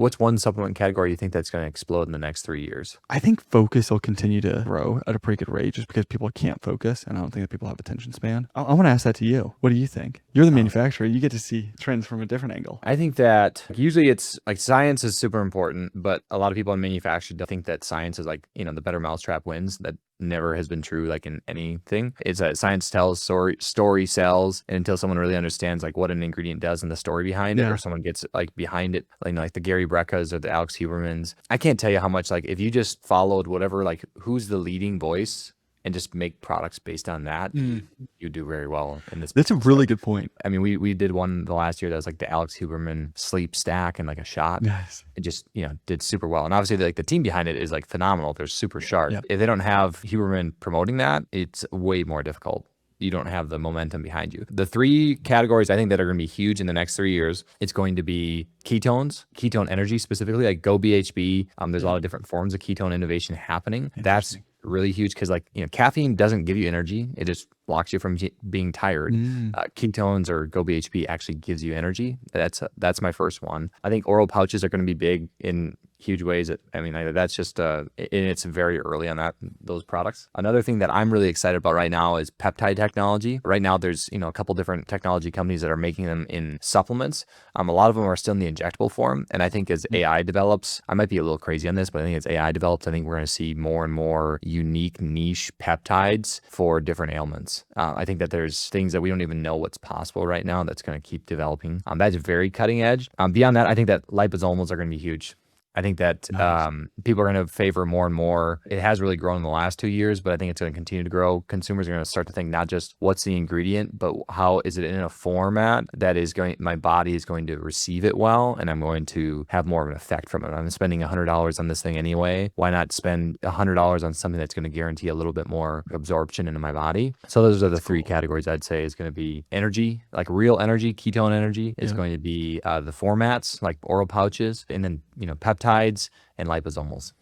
What's one supplement category you think that's going to explode in the next 3 years? I think focus will continue to grow at a pretty good rate just because people can't focus, and I don't think that people have attention span. I want to ask that to you. What do you think? You're the Um, manufacturer. You get to see trends from a different angle. I think that usually it's like science is super important, but a lot of people in manufacturing don't think that science is like, the better mousetrap wins. That never has been true like in anything. It's that science tells, story sells, and until someone really understands like what an ingredient does and the story behind it, or Yeah. someone gets like behind it, like the Gary Breccas or the Alex Hubermans. I can't tell you how much like if you just followed whatever, like who's the leading voice and just make products based on that, you do very well in this That's a business. really good point. I mean, we did one the last year that was like the Alex Huberman sleep stack and like a shot. Yes. It just, did super well. And obviously like the team behind it is like phenomenal. They're super sharp. Yeah. If they don't have Huberman promoting that, it's way more difficult. You don't have the momentum behind you. The three categories I think that are going to be huge in the next 3 years, it's going to be ketones, ketone energy specifically, like Go BHB. There's a lot of different forms of ketone innovation happening. That's really huge because like, caffeine doesn't give you energy. It just blocks you from being tired. Ketones or Go BHB actually gives you energy. That's my first one. I think oral pouches are going to be big in huge ways. That's just and it's very early on those products. Another thing that I'm really excited about right now is peptide technology. Right now there's a couple different technology companies that are making them in supplements. A lot of them are still in the injectable form, and I think as AI develops, I might be a little crazy on this, but I think as AI develops, I think we're going to see more and more unique niche peptides for different ailments. I think that there's things that we don't even know what's possible right now that's going to keep developing. That's very cutting edge. Beyond that, I think that liposomals are going to be huge. I think that people are going to favor more and more. It has really grown in the last 2 years, but I think it's going to continue to grow. Consumers are going to start to think not just what's the ingredient, but how is it in a format that my body is going to receive it well, and I'm going to have more of an effect from it. I'm spending $100 on this thing anyway. Why not spend $100 on something that's going to guarantee a little bit more absorption into my body? So those are the three categories I'd say is going to be energy, like real energy, ketone energy is going to be the formats like oral pouches, and then peptides and liposomals.